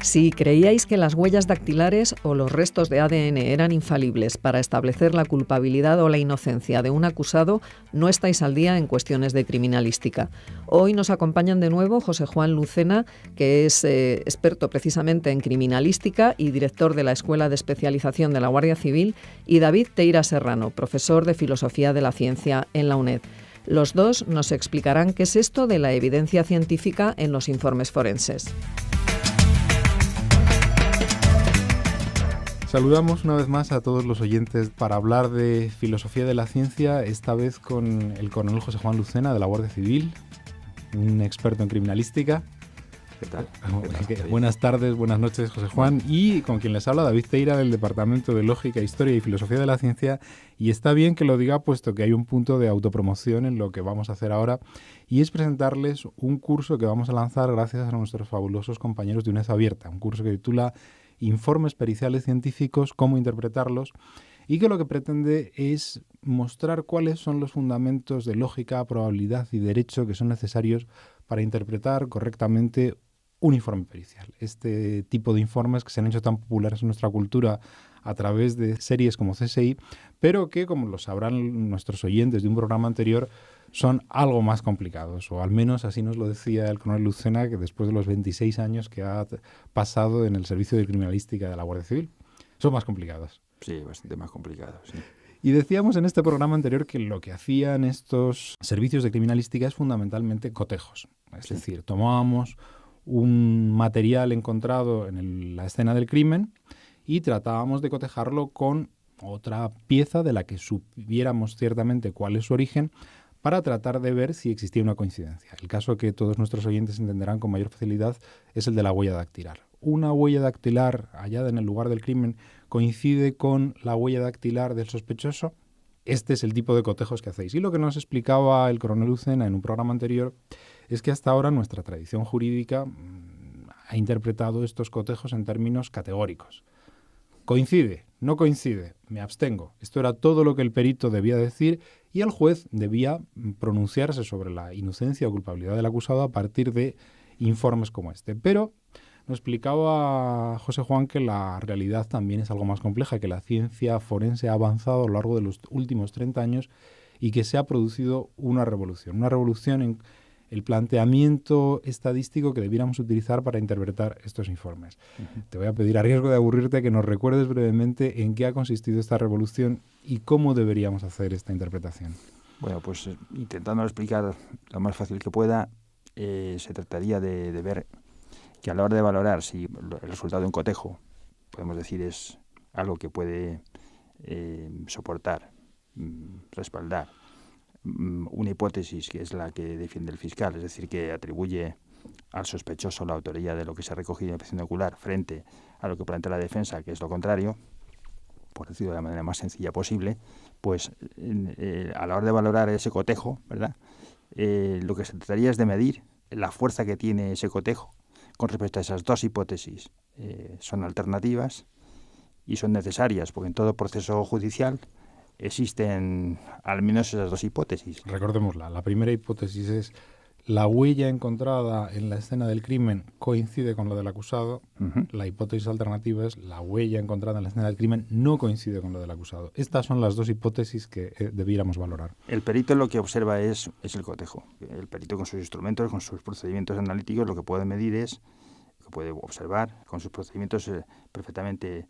Si creíais que las huellas dactilares o los restos de ADN eran infalibles para establecer la culpabilidad o la inocencia de un acusado, no estáis al día en cuestiones de criminalística. Hoy nos acompañan de nuevo José Juan Lucena, que es experto precisamente en criminalística y director de la Escuela de Especialización de la Guardia Civil, y David Teira Serrano, profesor de Filosofía de la Ciencia en la UNED. Los dos nos explicarán qué es esto de la evidencia científica en los informes forenses. Saludamos una vez más a todos los oyentes para hablar de filosofía de la ciencia, esta vez con el coronel José Juan Lucena de la Guardia Civil, un experto en criminalística. ¿Qué tal? Buenas tardes, buenas noches, José Juan. Y con quien les habla, David Teira, del Departamento de Lógica, Historia y Filosofía de la Ciencia. Y está bien que lo diga, puesto que hay un punto de autopromoción en lo que vamos a hacer ahora, y es presentarles un curso que vamos a lanzar gracias a nuestros fabulosos compañeros de UNED Abierta, un curso que titula Informes periciales científicos, cómo interpretarlos, y que lo que pretende es mostrar cuáles son los fundamentos de lógica, probabilidad y derecho que son necesarios para interpretar correctamente un informe pericial. Este tipo de informes que se han hecho tan populares en nuestra cultura a través de series como CSI, pero que, como lo sabrán nuestros oyentes de un programa anterior, son algo más complicados, o al menos así nos lo decía el coronel Lucena, que después de los 26 años que ha pasado en el servicio de criminalística de la Guardia Civil, son más complicados. Sí, bastante más complicados, sí. Y decíamos en este programa anterior que lo que hacían estos servicios de criminalística es fundamentalmente cotejos. Es decir, tomábamos un material encontrado en la escena del crimen y tratábamos de cotejarlo con otra pieza de la que supiéramos ciertamente cuál es su origen, para tratar de ver si existía una coincidencia. El caso que todos nuestros oyentes entenderán con mayor facilidad es el de la huella dactilar. Una huella dactilar hallada en el lugar del crimen coincide con la huella dactilar del sospechoso. Este es el tipo de cotejos que hacéis. Y lo que nos explicaba el coronel Lucena en un programa anterior es que hasta ahora nuestra tradición jurídica ha interpretado estos cotejos en términos categóricos. Coincide, no coincide, me abstengo. Esto era todo lo que el perito debía decir, y el juez debía pronunciarse sobre la inocencia o culpabilidad del acusado a partir de informes como este. Pero nos explicaba José Juan que la realidad también es algo más compleja, que la ciencia forense ha avanzado a lo largo de los últimos 30 años y que se ha producido una revolución en el planteamiento estadístico que debiéramos utilizar para interpretar estos informes. Uh-huh. Te voy a pedir, a riesgo de aburrirte, que nos recuerdes brevemente en qué ha consistido esta revolución y cómo deberíamos hacer esta interpretación. Bueno, pues intentando explicar lo más fácil que pueda, se trataría de ver que a la hora de valorar si el resultado de un cotejo, podemos decir, es algo que puede soportar, respaldar una hipótesis que es la que defiende el fiscal, es decir, que atribuye al sospechoso la autoría de lo que se ha recogido en la inspección ocular frente a lo que plantea la defensa, que es lo contrario, por decirlo de la manera más sencilla posible, pues a la hora de valorar ese cotejo, ¿verdad? Lo que se trataría es de medir la fuerza que tiene ese cotejo con respecto a esas dos hipótesis. Son alternativas y son necesarias, porque en todo proceso judicial existen al menos esas dos hipótesis. Recordémosla. La primera hipótesis es la huella encontrada en la escena del crimen coincide con la del acusado. Uh-huh. La hipótesis alternativa es la huella encontrada en la escena del crimen no coincide con la del acusado. Estas son las dos hipótesis que debiéramos valorar. El perito lo que observa es el cotejo. El perito con sus instrumentos, con sus procedimientos analíticos, lo que puede medir es, lo que puede observar con sus procedimientos perfectamente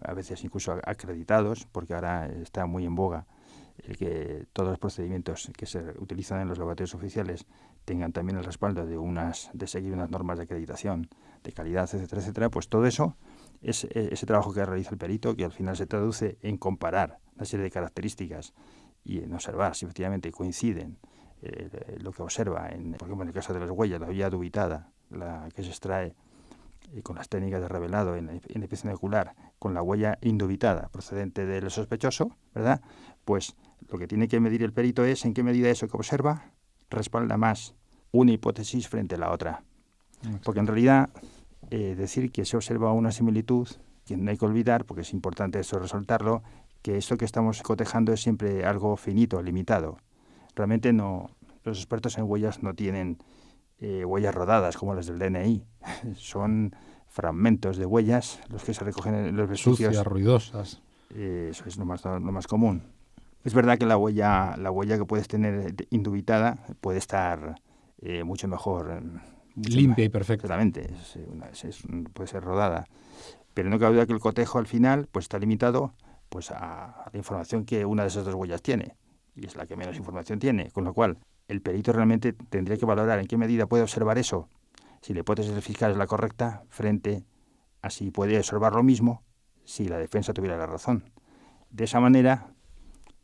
a veces incluso acreditados, porque ahora está muy en boga el que todos los procedimientos que se utilizan en los laboratorios oficiales tengan también el respaldo de seguir unas normas de acreditación, de calidad, etcétera, etcétera. Pues todo eso es ese trabajo que realiza el perito, que al final se traduce en comparar una serie de características y en observar si efectivamente coinciden lo que observa, por ejemplo, en el caso de las huellas, la huella dubitada, la que se extrae con las técnicas de revelado en la inspección ocular, con la huella indubitada procedente del sospechoso, ¿verdad? Pues lo que tiene que medir el perito es en qué medida eso que observa respalda más una hipótesis frente a la otra. Porque en realidad decir que se observa una similitud, que no hay que olvidar, porque es importante eso resaltarlo, que esto que estamos cotejando es siempre algo finito, limitado. Realmente no, los expertos en huellas no tienen huellas rodadas como las del DNI. Son fragmentos de huellas los que se recogen en los vestigios. Sucias, ruidosas. Eso es lo más común. Es verdad que la huella que puedes tener indubitada puede estar mucho mejor. Limpia y perfecta. Exactamente, puede ser rodada. Pero no cabe duda que el cotejo al final pues está limitado pues a la información que una de esas dos huellas tiene. Y es la que menos información tiene. Con lo cual, el perito realmente tendría que valorar en qué medida puede observar eso, si la hipótesis del fiscal es la correcta, frente a si puede observar lo mismo si la defensa tuviera la razón. De esa manera,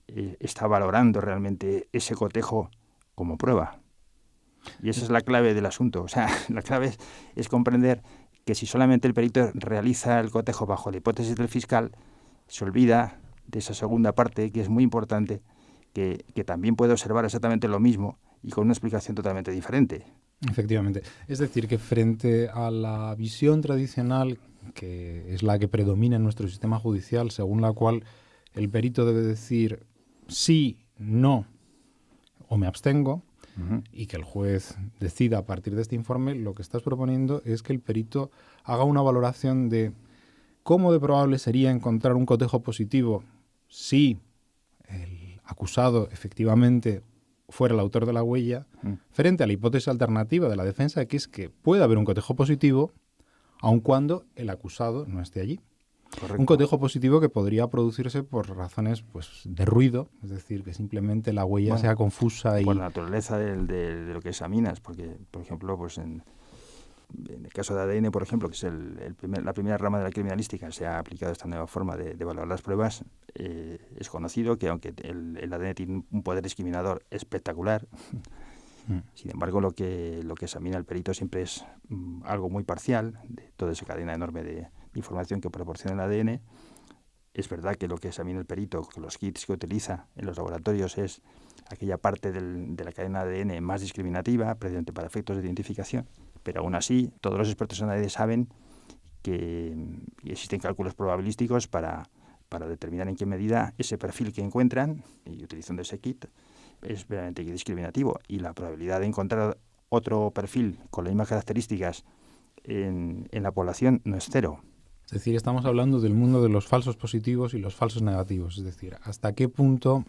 está valorando realmente ese cotejo como prueba. Y esa es la clave del asunto. O sea, la clave es comprender que si solamente el perito realiza el cotejo bajo la hipótesis del fiscal, se olvida de esa segunda parte, que es muy importante, que también puede observar exactamente lo mismo y con una explicación totalmente diferente. Efectivamente. Es decir, que frente a la visión tradicional, que es la que predomina en nuestro sistema judicial, según la cual el perito debe decir sí, no o me abstengo, y que el juez decida a partir de este informe, lo que estás proponiendo es que el perito haga una valoración de cómo de probable sería encontrar un cotejo positivo si el acusado efectivamente fuera el autor de la huella, frente a la hipótesis alternativa de la defensa, que es que puede haber un cotejo positivo aun cuando el acusado no esté allí. Correcto. Un cotejo positivo que podría producirse por razones pues, de ruido, es decir, que simplemente la huella sea confusa. Por la naturaleza de lo que examinas, porque, por ejemplo, pues en el caso de ADN, por ejemplo, que es la primera rama de la criminalística, se ha aplicado esta nueva forma de valorar las pruebas. Es conocido que aunque el ADN tiene un poder discriminador espectacular, sin embargo, lo que examina el perito siempre es algo muy parcial de toda esa cadena enorme de información que proporciona el ADN. Es verdad que lo que examina el perito, los kits que utiliza en los laboratorios, es aquella parte de la cadena de ADN más discriminativa, precisamente para efectos de identificación. Pero aún así, todos los expertos en ADN saben que existen cálculos probabilísticos para determinar en qué medida ese perfil que encuentran, y utilizando ese kit, es verdaderamente discriminativo. Y la probabilidad de encontrar otro perfil con las mismas características en la población no es cero. Es decir, estamos hablando del mundo de los falsos positivos y los falsos negativos. Es decir, hasta qué punto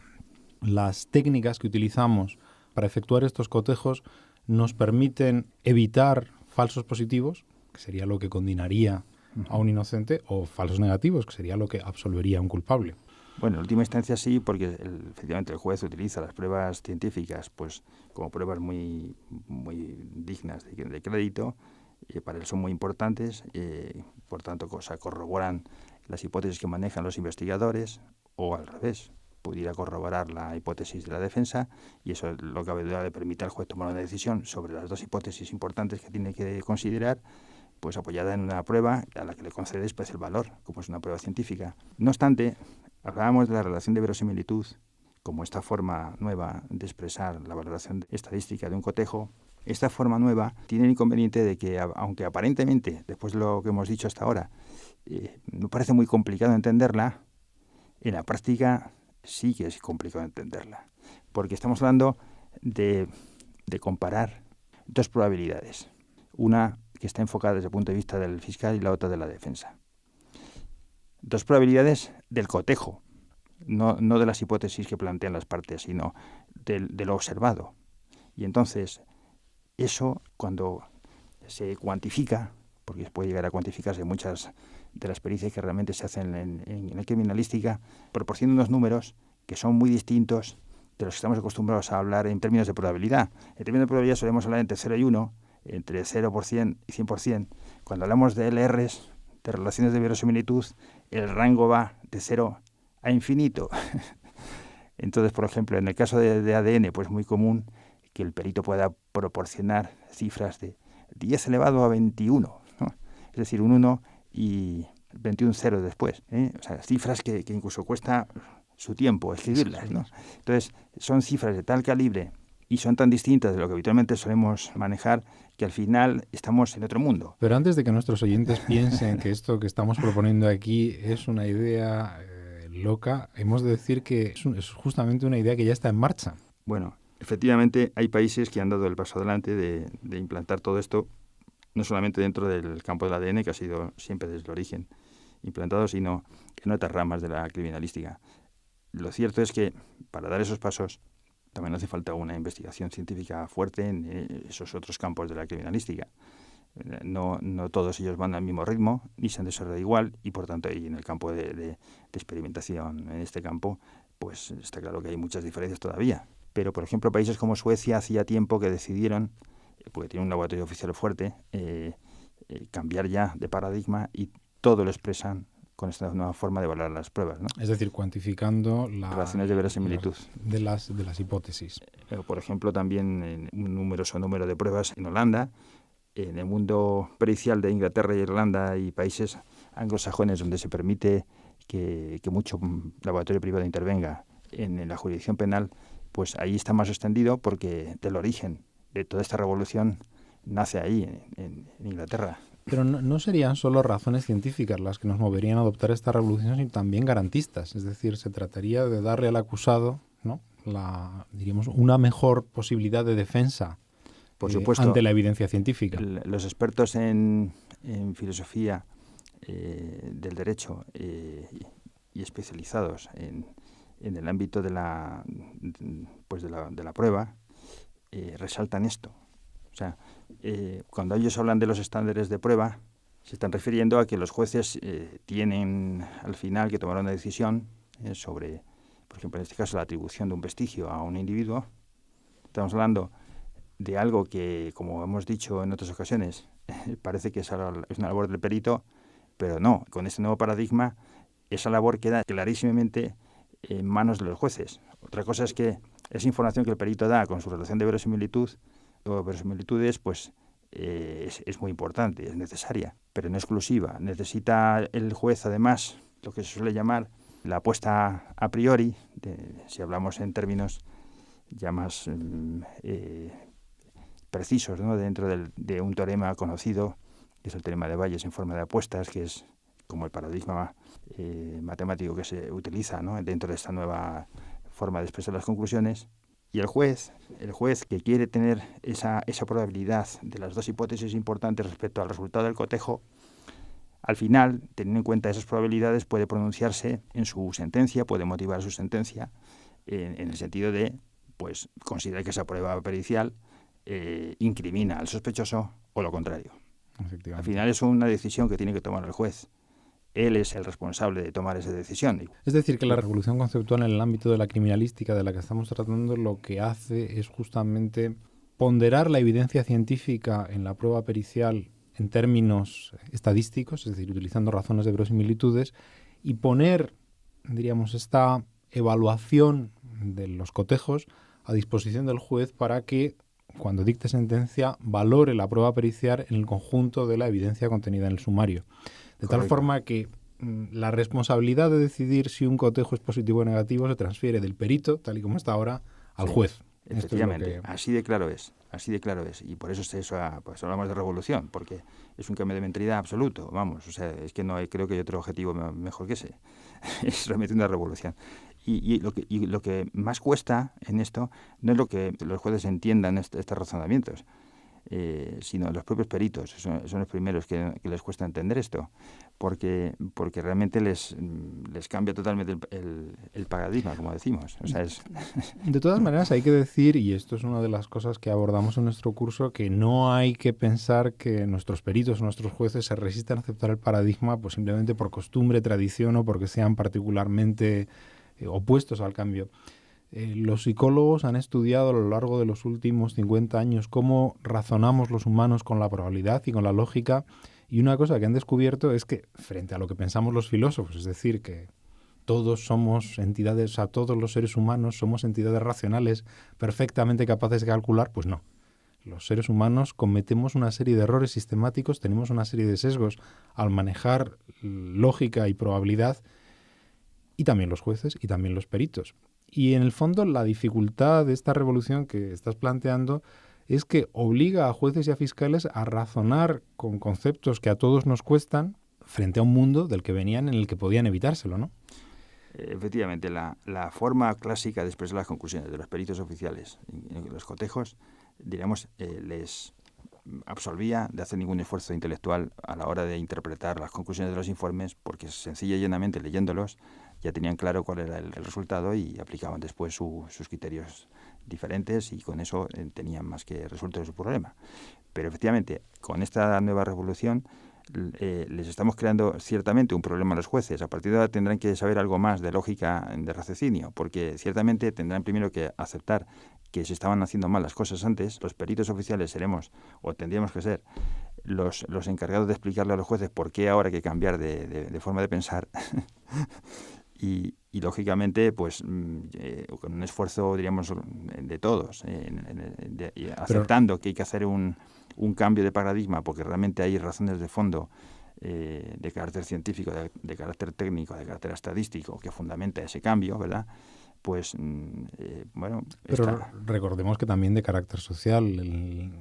las técnicas que utilizamos para efectuar estos cotejos nos permiten evitar falsos positivos, que sería lo que condenaría a un inocente, o falsos negativos, que sería lo que absolvería a un culpable. Bueno, en última instancia sí, porque efectivamente el juez utiliza las pruebas científicas pues como pruebas muy, muy dignas de crédito. Para él son muy importantes, por tanto corroboran las hipótesis que manejan los investigadores, o al revés, pudiera corroborar la hipótesis de la defensa, y eso es lo que le permite al juez tomar una decisión sobre las dos hipótesis importantes que tiene que considerar, pues apoyada en una prueba a la que le concede después el valor, como es una prueba científica. No obstante, hablábamos de la relación de verosimilitud como esta forma nueva de expresar la valoración estadística de un cotejo. Esta forma nueva tiene el inconveniente de que, aunque aparentemente, después de lo que hemos dicho hasta ahora, me parece muy complicado entenderla, en la práctica sí que es complicado entenderla. Porque estamos hablando de comparar dos probabilidades. Una que está enfocada desde el punto de vista del fiscal y la otra de la defensa. Dos probabilidades del cotejo, no de las hipótesis que plantean las partes, sino de lo observado. Y entonces, eso, cuando se cuantifica, porque puede llegar a cuantificarse muchas de las pericias que realmente se hacen en la criminalística, proporciona unos números que son muy distintos de los que estamos acostumbrados a hablar en términos de probabilidad. En términos de probabilidad solemos hablar entre 0 y 1, entre 0% y 100%. Cuando hablamos de LRs, de relaciones de verosimilitud, el rango va de 0 a infinito. Entonces, por ejemplo, en el caso de ADN, pues es muy común que el perito pueda proporcionar cifras de 10 elevado a 21, ¿no? Es decir, un 1 y 21 ceros después, ¿eh? O sea, cifras que incluso cuesta su tiempo escribirlas, ¿no? Entonces, son cifras de tal calibre y son tan distintas de lo que habitualmente solemos manejar que al final estamos en otro mundo. Pero antes de que nuestros oyentes piensen que esto que estamos proponiendo aquí es una idea loca, hemos de decir que es justamente una idea que ya está en marcha. Bueno, Efectivamente, hay países que han dado el paso adelante de implantar todo esto, no solamente dentro del campo del ADN, que ha sido siempre desde el origen implantado, sino en otras ramas de la criminalística. Lo cierto es que para dar esos pasos también hace falta una investigación científica fuerte en esos otros campos de la criminalística. No todos ellos van al mismo ritmo, ni se han desarrollado igual, y por tanto ahí en el campo de experimentación, en este campo, pues está claro que hay muchas diferencias todavía. Pero, por ejemplo, países como Suecia hacía tiempo que decidieron, porque tiene un laboratorio oficial fuerte, cambiar ya de paradigma, y todo lo expresan con esta nueva forma de valorar las pruebas, ¿no? Es decir, cuantificando las relaciones de verosimilitud de las hipótesis. Por ejemplo, también un numeroso número de pruebas en Holanda. En el mundo pericial de Inglaterra y Irlanda y países anglosajones donde se permite que mucho laboratorio privado intervenga en la jurisdicción penal, pues ahí está más extendido, porque del origen de toda esta revolución nace ahí, en Inglaterra. Pero no serían solo razones científicas las que nos moverían a adoptar esta revolución, sino también garantistas. Es decir, se trataría de darle al acusado, ¿no?, diríamos, una mejor posibilidad de defensa, por supuesto, ante la evidencia científica. Los expertos en filosofía del derecho y especializados en el ámbito de la prueba resaltan esto. O sea, cuando ellos hablan de los estándares de prueba, se están refiriendo a que los jueces tienen al final que tomar una decisión sobre, por ejemplo, en este caso, la atribución de un vestigio a un individuo. Estamos hablando de algo que, como hemos dicho en otras ocasiones, parece que es una labor del perito, pero no. Con este nuevo paradigma, esa labor queda clarísimamente en manos de los jueces. Otra cosa es que esa información que el perito da con su relación de verosimilitud o verosimilitudes, pues es muy importante, es necesaria, pero no exclusiva. Necesita el juez, además, lo que se suele llamar la apuesta a priori, si hablamos en términos ya más precisos, ¿no?, dentro de un teorema conocido, que es el teorema de Bayes en forma de apuestas, que es como el paradigma matemático que se utiliza, ¿no?, dentro de esta nueva forma de expresar las conclusiones. Y el juez que quiere tener esa probabilidad de las dos hipótesis importantes respecto al resultado del cotejo, al final, teniendo en cuenta esas probabilidades, puede pronunciarse en su sentencia, puede motivar su sentencia en el sentido de, pues, considerar que esa prueba pericial incrimina al sospechoso o lo contrario. Al final es una decisión que tiene que tomar el juez. Él es el responsable de tomar esa decisión. Es decir, que la revolución conceptual en el ámbito de la criminalística de la que estamos tratando lo que hace es justamente ponderar la evidencia científica en la prueba pericial en términos estadísticos, es decir, utilizando razones de verosimilitudes, y poner, diríamos, esta evaluación de los cotejos a disposición del juez para que, cuando dicte sentencia, valore la prueba pericial en el conjunto de la evidencia contenida en el sumario. De tal forma que la responsabilidad de decidir si un cotejo es positivo o negativo se transfiere del perito, tal y como está ahora, al juez. Efectivamente, así de claro es. Y por eso pues hablamos de revolución, porque es un cambio de mentalidad absoluto. Vamos, o sea, es que creo que hay otro objetivo mejor que ese. Es realmente una revolución. Y lo que más cuesta en esto no es lo que los jueces entiendan estos razonamientos, sino los propios peritos. Son los primeros que les cuesta entender esto, porque realmente les cambia totalmente el paradigma, como decimos. O sea, De todas maneras, hay que decir, y esto es una de las cosas que abordamos en nuestro curso, que no hay que pensar que nuestros peritos o nuestros jueces se resistan a aceptar el paradigma pues simplemente por costumbre, tradición o porque sean particularmente opuestos al cambio. Los psicólogos han estudiado a lo largo de los últimos 50 años cómo razonamos los humanos con la probabilidad y con la lógica, y una cosa que han descubierto es que, frente a lo que pensamos los filósofos, es decir, que todos somos entidades, o sea, todos los seres humanos somos entidades racionales perfectamente capaces de calcular, pues no. Los seres humanos cometemos una serie de errores sistemáticos, tenemos una serie de sesgos al manejar lógica y probabilidad, y también los jueces y también los peritos. Y en el fondo la dificultad de esta revolución que estás planteando es que obliga a jueces y a fiscales a razonar con conceptos que a todos nos cuestan frente a un mundo del que venían en el que podían evitárselo, ¿no? Efectivamente, la forma clásica de expresar las conclusiones de los peritos oficiales en los cotejos, diríamos, les absolvía de hacer ningún esfuerzo intelectual a la hora de interpretar las conclusiones de los informes, porque sencilla y llanamente leyéndolos ya tenían claro cuál era el resultado y aplicaban después sus criterios diferentes, y con eso tenían más que resuelto su problema. Pero efectivamente, con esta nueva revolución les estamos creando ciertamente un problema a los jueces. A partir de ahora tendrán que saber algo más de lógica de raciocinio, porque ciertamente tendrán primero que aceptar que se estaban haciendo mal las cosas antes. Los peritos oficiales seremos, o tendríamos que ser, los encargados de explicarle a los jueces por qué ahora hay que cambiar de forma de pensar. Y lógicamente, pues con un esfuerzo, diríamos, de todos, aceptando que hay que hacer un cambio de paradigma, porque realmente hay razones de fondo de carácter científico, de carácter técnico, de carácter estadístico, que fundamenta ese cambio, ¿verdad? Pues, bueno... Pero recordemos que también de carácter social,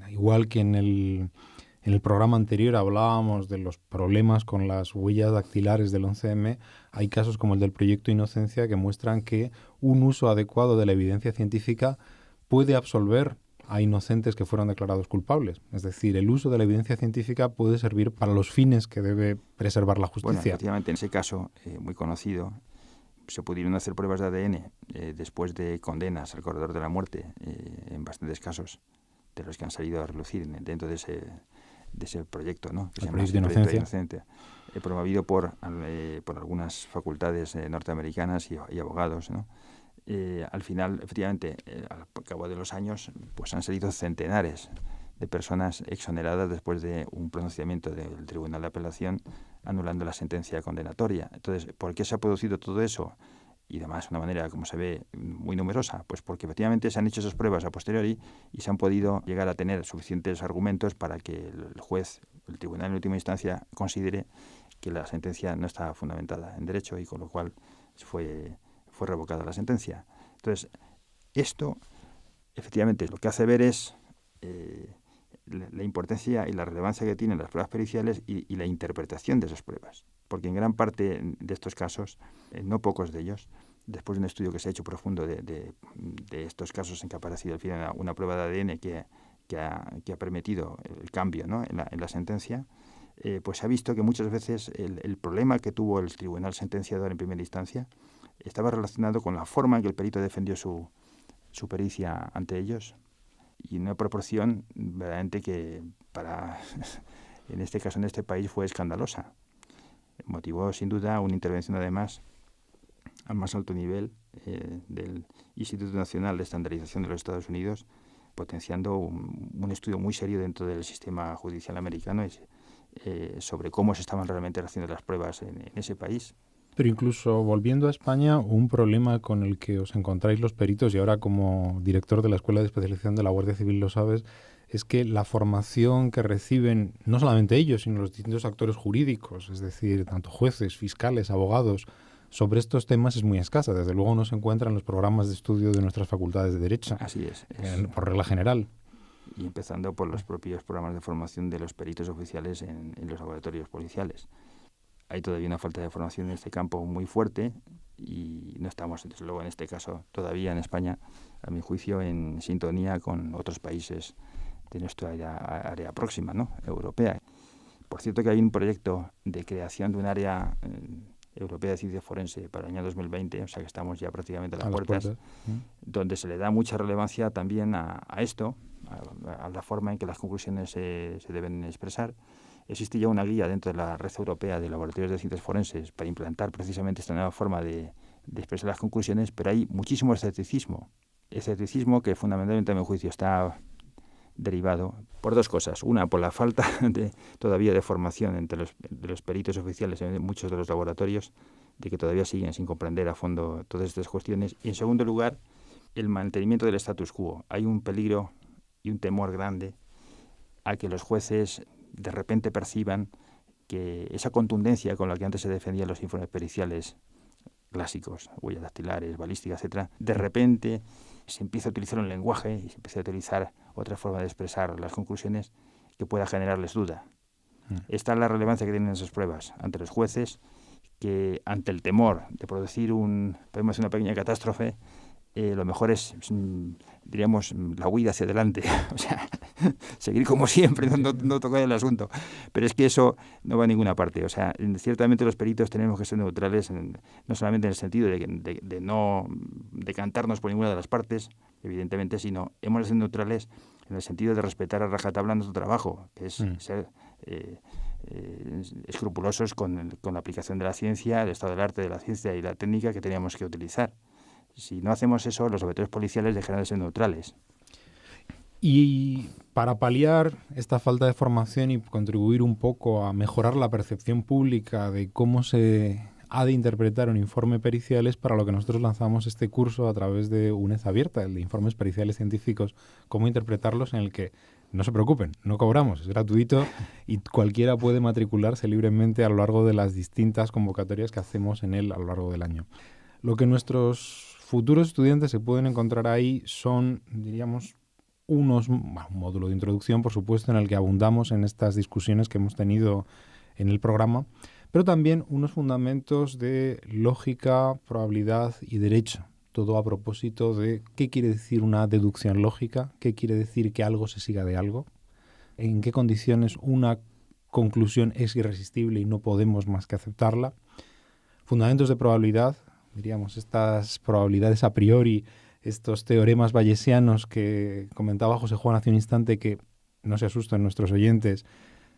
igual que en el programa anterior hablábamos de los problemas con las huellas dactilares del 11M, hay casos como el del proyecto Inocencia que muestran que un uso adecuado de la evidencia científica puede absolver a inocentes que fueron declarados culpables. Es decir, el uso de la evidencia científica puede servir para los fines que debe preservar la justicia. Bueno, efectivamente, en ese caso muy conocido, se pudieron hacer pruebas de ADN después de condenas al corredor de la muerte, en bastantes casos de los que han salido a relucir dentro de ese proyecto, ¿no? Que el se proyecto llama Inocencia. Inocencia, promovido por algunas facultades norteamericanas y abogados, ¿no? Al final, efectivamente, al cabo de los años, pues han salido centenares de personas exoneradas después de un pronunciamiento del Tribunal de Apelación anulando la sentencia condenatoria. Entonces, ¿por qué se ha producido todo eso? Y además, de una manera, como se ve, muy numerosa, pues porque efectivamente se han hecho esas pruebas a posteriori y se han podido llegar a tener suficientes argumentos para que el juez, el tribunal en última instancia, considere que la sentencia no está fundamentada en derecho, y con lo cual fue revocada la sentencia. Entonces, esto, efectivamente, lo que hace ver es la importancia y la relevancia que tienen las pruebas periciales y la interpretación de esas pruebas. Porque en gran parte de estos casos, no pocos de ellos, después de un estudio que se ha hecho profundo de estos casos en que ha aparecido al final una prueba de ADN que ha permitido el cambio, ¿no?, en la sentencia, pues se ha visto que muchas veces el problema que tuvo el tribunal sentenciador en primera instancia estaba relacionado con la forma en que el perito defendió su pericia ante ellos, y una proporción verdaderamente que en este caso, en este país, fue escandalosa. Motivó sin duda una intervención además al más alto nivel del Instituto Nacional de Estandarización de los Estados Unidos, potenciando un estudio muy serio dentro del sistema judicial americano sobre cómo se estaban realmente haciendo las pruebas en ese país. Pero incluso volviendo a España, un problema con el que os encontráis los peritos, y ahora como director de la Escuela de Especialización de la Guardia Civil lo sabes, es que la formación que reciben no solamente ellos, sino los distintos actores jurídicos, es decir, tanto jueces, fiscales, abogados, sobre estos temas es muy escasa. Desde luego no se encuentra en los programas de estudio de nuestras facultades de Derecho. Así es. Por regla general. Y empezando por los propios programas de formación de los peritos oficiales en los laboratorios policiales. Hay todavía una falta de formación en este campo muy fuerte, y no estamos, desde luego, en este caso todavía en España, a mi juicio, en sintonía con otros países de nuestra área próxima, ¿no?, europea. Por cierto, que hay un proyecto de creación de un área europea de ciencia forense para el año 2020, o sea que estamos ya prácticamente a las puertas, donde se le da mucha relevancia también a esto, a la forma en que las conclusiones se deben expresar. Existe ya una guía dentro de la red europea de laboratorios de ciencias forenses para implantar precisamente esta nueva forma de expresar las conclusiones, pero hay muchísimo escepticismo que fundamentalmente, a mi juicio, está derivado por dos cosas. Una, por la falta todavía de formación entre los peritos oficiales en muchos de los laboratorios, de que todavía siguen sin comprender a fondo todas estas cuestiones. Y en segundo lugar, el mantenimiento del status quo. Hay un peligro y un temor grande a que los jueces de repente perciban que esa contundencia con la que antes se defendían los informes periciales clásicos, huellas dactilares, balística, etcétera, de repente se empieza a utilizar un lenguaje y se empieza a utilizar otra forma de expresar las conclusiones que pueda generarles duda. Esta es la relevancia que tienen esas pruebas ante los jueces, que ante el temor de producir podemos decir, una pequeña catástrofe, lo mejor es, diríamos, la huida hacia adelante. O sea, seguir como siempre, no tocar el asunto. Pero es que eso no va a ninguna parte. O sea, ciertamente los peritos tenemos que ser neutrales, no solamente en el sentido de no decantarnos por ninguna de las partes, evidentemente, sino hemos de ser neutrales en el sentido de respetar a rajatabla nuestro trabajo, que es ser escrupulosos con la aplicación de la ciencia, el estado del arte de la ciencia y la técnica que teníamos que utilizar. Si no hacemos eso, los objetores policiales dejarán de ser neutrales. Y para paliar esta falta de formación y contribuir un poco a mejorar la percepción pública de cómo se ha de interpretar un informe pericial, es para lo que nosotros lanzamos este curso a través de UNED Abierta, el de informes periciales científicos, cómo interpretarlos, en el que no se preocupen, no cobramos, es gratuito y cualquiera puede matricularse libremente a lo largo de las distintas convocatorias que hacemos en él a lo largo del año. Lo que nuestros futuros estudiantes se pueden encontrar ahí son, diríamos, un módulo de introducción, por supuesto, en el que abundamos en estas discusiones que hemos tenido en el programa, pero también unos fundamentos de lógica, probabilidad y derecho. Todo a propósito de qué quiere decir una deducción lógica, qué quiere decir que algo se siga de algo, en qué condiciones una conclusión es irresistible y no podemos más que aceptarla, fundamentos de probabilidad, diríamos, estas probabilidades a priori, estos teoremas bayesianos que comentaba José Juan hace un instante, que no se asusten nuestros oyentes,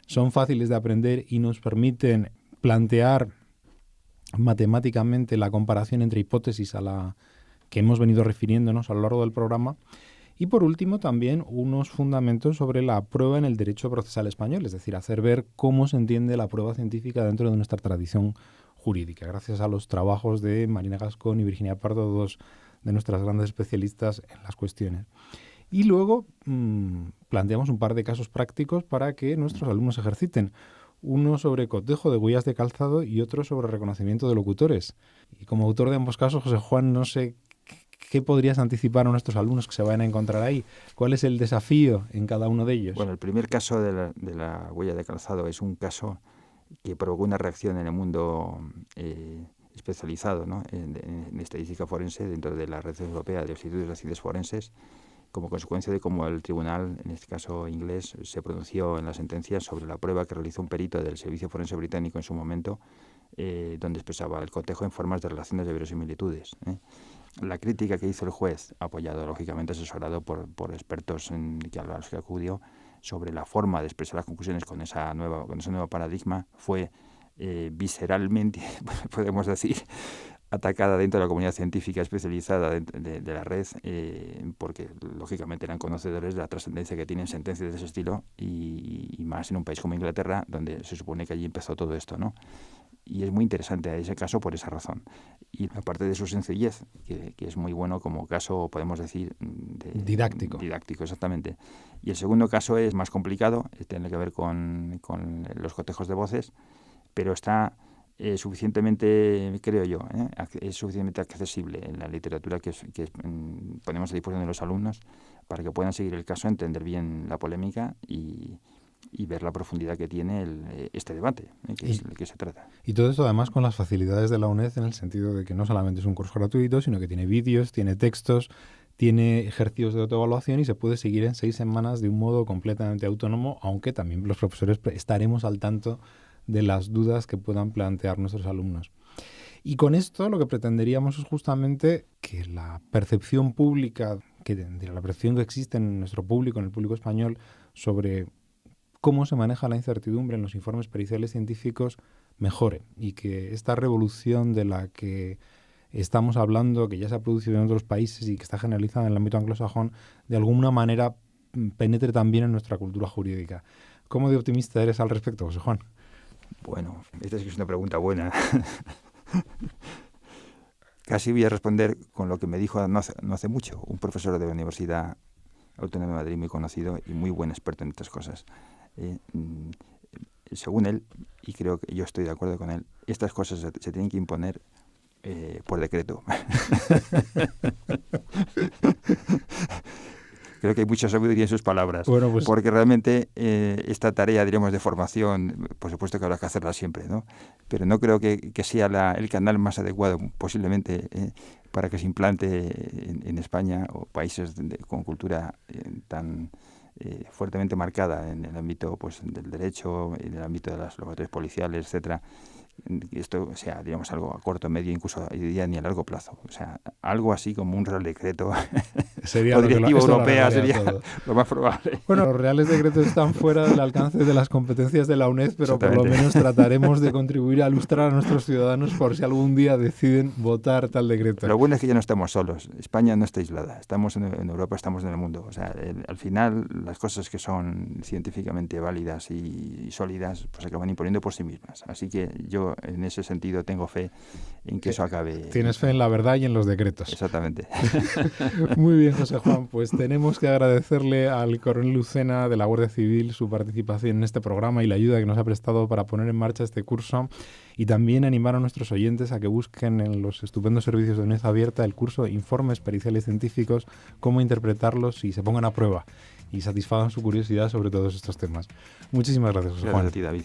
son fáciles de aprender y nos permiten plantear matemáticamente la comparación entre hipótesis a la que hemos venido refiriéndonos a lo largo del programa. Y por último también unos fundamentos sobre la prueba en el derecho procesal español, es decir, hacer ver cómo se entiende la prueba científica dentro de nuestra tradición jurídica, gracias a los trabajos de Marina Gascón y Virginia Pardo, dos de nuestras grandes especialistas en las cuestiones. Y luego planteamos un par de casos prácticos para que nuestros alumnos ejerciten. Uno sobre cotejo de huellas de calzado y otro sobre reconocimiento de locutores. Y como autor de ambos casos, José Juan, no sé qué podrías anticipar a nuestros alumnos que se vayan a encontrar ahí. ¿Cuál es el desafío en cada uno de ellos? Bueno, el primer caso de la huella de calzado es un caso que provocó una reacción en el mundo especializado, ¿no? en estadística forense dentro de la Red Europea de Institutos de Ciencias Forenses, como consecuencia de cómo el tribunal, en este caso inglés, se pronunció en la sentencia sobre la prueba que realizó un perito del Servicio Forense británico en su momento, donde expresaba el cotejo en formas de relaciones de verosimilitudes. La crítica que hizo el juez, apoyado, lógicamente asesorado por expertos a los que acudió, sobre la forma de expresar las conclusiones con ese nuevo paradigma, fue visceralmente, podemos decir, atacada dentro de la comunidad científica especializada de la red, porque lógicamente eran conocedores de la trascendencia que tienen sentencias de ese estilo y más en un país como Inglaterra, donde se supone que allí empezó todo esto, ¿no? Y es muy interesante ese caso por esa razón. Y aparte de su sencillez, que es muy bueno como caso, podemos decir... didáctico. Didáctico, exactamente. Y el segundo caso es más complicado, tiene que ver con los cotejos de voces, pero está suficientemente, creo yo, es suficientemente accesible en la literatura que ponemos a disposición de los alumnos para que puedan seguir el caso, entender bien la polémica y ver la profundidad que tiene este debate, que es el que se trata. Y todo esto además con las facilidades de la UNED, en el sentido de que no solamente es un curso gratuito, sino que tiene vídeos, tiene textos, tiene ejercicios de autoevaluación y se puede seguir en 6 semanas de un modo completamente autónomo, aunque también los profesores estaremos al tanto de las dudas que puedan plantear nuestros alumnos. Y con esto lo que pretenderíamos es justamente que la percepción pública, la percepción que existe en nuestro público, en el público español, sobre cómo se maneja la incertidumbre en los informes periciales científicos mejore, y que esta revolución de la que estamos hablando, que ya se ha producido en otros países y que está generalizada en el ámbito anglosajón, de alguna manera penetre también en nuestra cultura jurídica. ¿Cómo de optimista eres al respecto, José Juan? Bueno, esta es una pregunta buena. Casi voy a responder con lo que me dijo no hace mucho un profesor de la Universidad Autónoma de Madrid muy conocido y muy buen experto en estas cosas. Según él, y creo que yo estoy de acuerdo con él, estas cosas se tienen que imponer por decreto. creo que hay mucha sabiduría en sus palabras. Bueno, pues, porque realmente esta tarea, diríamos, de formación, por supuesto que habrá que hacerla siempre, ¿no? Pero no creo que sea el canal más adecuado, posiblemente, para que se implante en España o países con cultura tan fuertemente marcada en el ámbito pues del derecho, en el ámbito de las laboratorios policiales, etcétera. Esto sea, digamos, algo a corto, medio, incluso diría ni a largo plazo. O sea, algo así como un real decreto sería o directiva europea sería todo lo más probable. Bueno, los reales decretos están fuera del alcance de las competencias de la UNED, pero por lo menos trataremos de contribuir a ilustrar a nuestros ciudadanos por si algún día deciden votar tal decreto. Lo bueno es que ya no estamos solos. España no está aislada. Estamos en Europa, estamos en el mundo. O sea, al final, las cosas que son científicamente válidas y sólidas, pues acaban imponiendo por sí mismas. Así que yo, en ese sentido, tengo fe en que eso acabe. Tienes fe en la verdad y en los decretos. Exactamente. Muy bien, José Juan. Pues tenemos que agradecerle al coronel Lucena de la Guardia Civil su participación en este programa y la ayuda que nos ha prestado para poner en marcha este curso, y también animar a nuestros oyentes a que busquen en los estupendos servicios de UNED Abierta el curso Informes Periciales Científicos, cómo interpretarlos y se pongan a prueba y satisfagan su curiosidad sobre todos estos temas. Muchísimas gracias, José Juan. Gracias a ti, David.